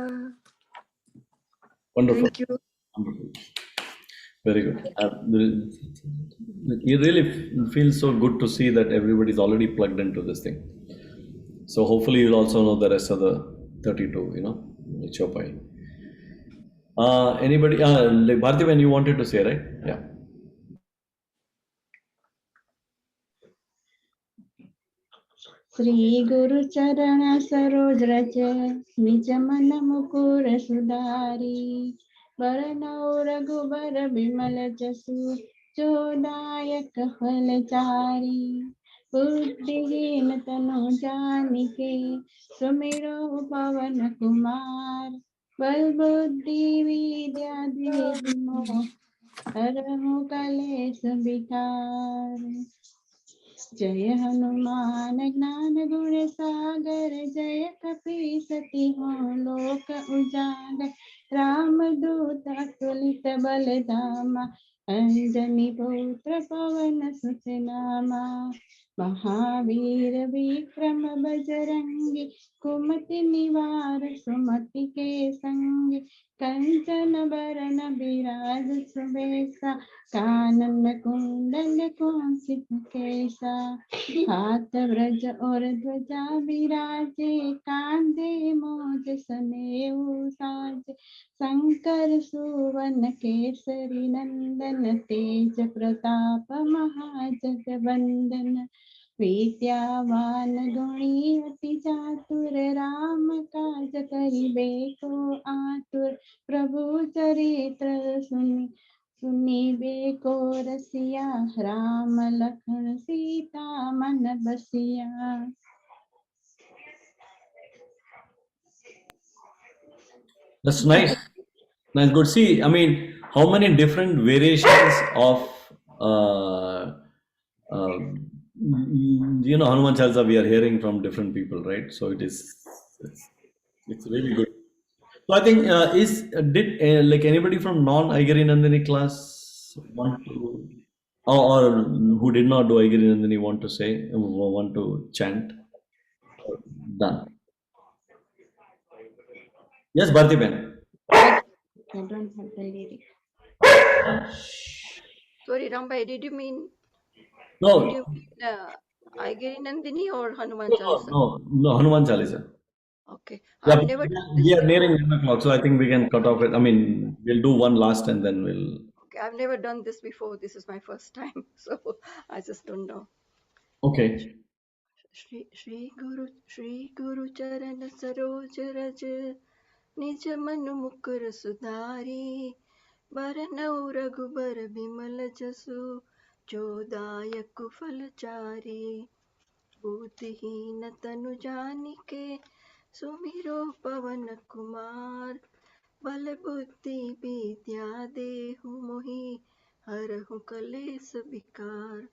Wonderful. Thank you. Wonderful. Very good. It really feels so good to see that everybody's already plugged into this thing. So hopefully you'll also know the rest of the 32, Chopai. Anybody, like Bharti, when you wanted to say, right? Yeah. Shri गुरु चरण सरोज रज निज मन मुकुर सुधारी बरनौ रघुबर बिमल जसु जो दायक फलचारी बुद्धिहीन तनु जानिके सुमिरो पवन कुमार बल बुद्धि विद्या देहु मोहि हरहु कलेश विकार जय हनुमान ज्ञान गुण सागर जय कपीस तिहु लोक उजागर रामदूत अतुलित बलधामा अंजनी पुत्र पवन सुत नामा महावीर विक्रम बजरंगी कुमति निवार सुमति के संगी कंचन बरन विराज सुबेसा कानन कुंडल कुंचित केसा हाथ ब्रज और ध्वजा विराजे कांधे मोज सनेऊ साजे शंकर सुवन केसरी नंदन तेज प्रताप महाजगबंदन विद्यावान गुणी अति चातुर राम काज करिबे को आतुर प्रभु चरित्र सुनिबे को रसिया राम लखन सीता मन बसिया. That's nice. Nice, good. See, I mean, how many different variations of, Hanuman Chalisa we are hearing from different people, right? So it's really good. So I think did like anybody from non-Aigari Nandini class want to, or who did not do Aigari Nandini want to say, want to chant? Done. Yes, Bharti Ben. I don't have the lyric. Sorry, Rambai, did you mean No, Aigiri Nandini or Hanuman no, Chalisa? no, Hanuman Chalisa. Okay. Yeah, I've never done we this. are nearing 11 o'clock, so I think we can cut off it. I mean, we'll do one last and then we'll. Okay, Okay, I've never done this before. This is my first time, so I just don't know. Okay. Shri Guru Charan Saroj Raj Nij Manu Mukur Sudari Baranau Raghubar Bimal Jasu Jodayak Falachari Bhutihin Tanu Janike Sumiro Pavan Kumar बल बुद्धि विद्या देहु मोहि हरहु कलेस विकार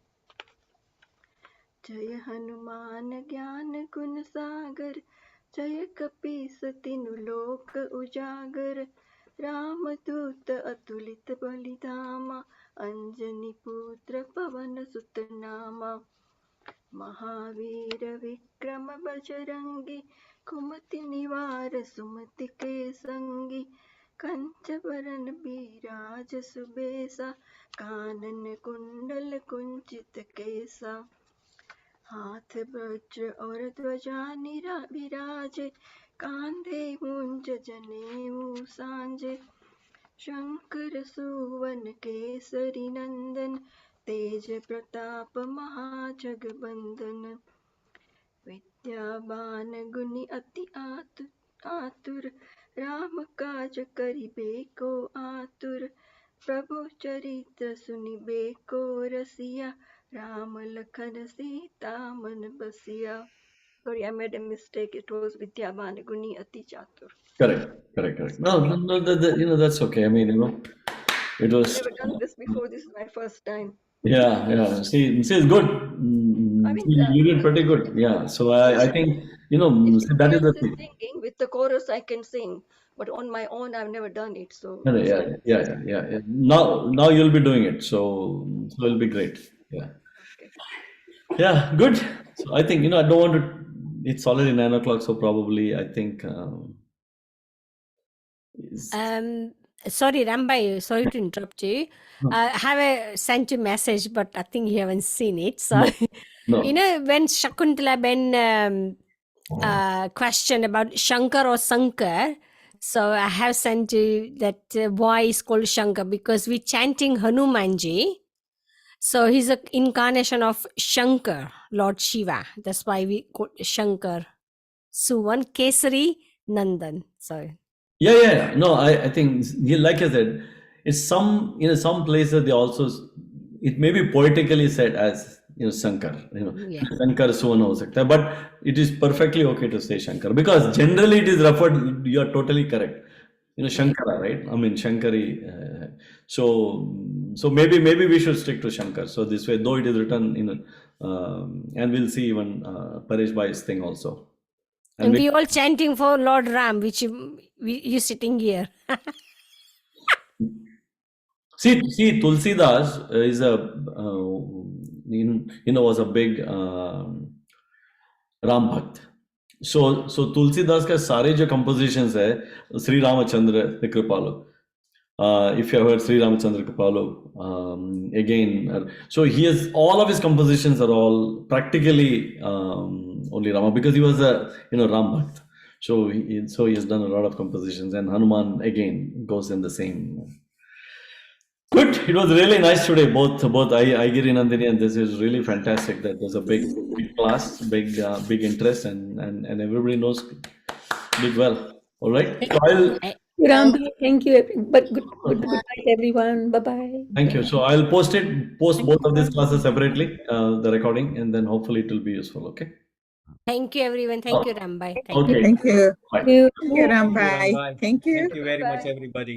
जय हनुमान ज्ञान गुण सागर जय कपीस तिनु लोक उजागर राम दूत अतुलित बलिधामा अंजनी पुत्र पवन सुत नामा महावीर विक्रम बजरंगी कुमति निवार सुमति के संगी कंच बरन बिराज सुबेसा कानन कुंडल कुंचित केसा हाथ वज्र और ध्वजा विराजे कांधे मुंज जनेऊ सांजे शंकर सुवन केसरी नंदन तेज प्रताप महाजगबंदन विद्यावान गुणी अति आतुर राम काज करिबे को आतुर प्रभु चरित्र सुनिबे को रसिया राम लखन सीता मन बसिया. Sorry, I made a mistake. It was Vidyavan Guni Ati Chatur. Correct. No, that's okay. I mean, it was. I've never done this before. This is my first time. Yeah. See, it's good. I mean, You did pretty good. Yeah. So I think, that is the thing. Singing with the chorus I can sing, but on my own I've never done it. So Yeah. Now you'll be doing it. So it'll be great. Yeah. Okay. Yeah, good. So I think, I don't want to, it's already 9 o'clock. So probably, I think, Sorry, Rambai, sorry to interrupt you. I have sent you a message, but I think you haven't seen it. So, No. When Shakuntala Ben question about Shankar or Sankar, so I have sent you that why is called Shankar, because we're chanting Hanumanji. So he's an incarnation of Shankar, Lord Shiva. That's why we call Shankar. Suvan Kesari Nandan. So Yeah. No, I think, like I said, it's some places they also, it may be poetically said as, Shankar, Shankar Suvan ho sakta hai, but it is perfectly okay to say Shankar, because generally it is referred, you are totally correct. Shankara, right? I mean, Shankari. So maybe we should stick to Shankar. So this way, though it is written, and we'll see even Paresh Bhai's thing also. And we all chanting for Lord Ram, which you sitting here. See, Tulsidas is was a big Ram Bhakt. So Tulsidas ka sare jo compositions hai, Sri Ramachandra Kripalu. If you have heard Sri Ramachandra Kripalu, again, so he has, all of his compositions are all practically only Rama, because he was a Ram Bhakt. So he has done a lot of compositions, and Hanuman again goes in the same. Good. It was really nice today. Both Aigiri Nandini and this is really fantastic. That there's a big class, big interest, and everybody did well. All right. So Rambi, thank you. But good night, everyone. Bye-bye. Thank you. So I'll post both of these classes separately, the recording, and then hopefully it will be useful. Okay. Thank you, everyone. Thank you, Rambai. Okay. Thank you. Bye. Thank you, Rambai. Thank you. Thank you very much, everybody.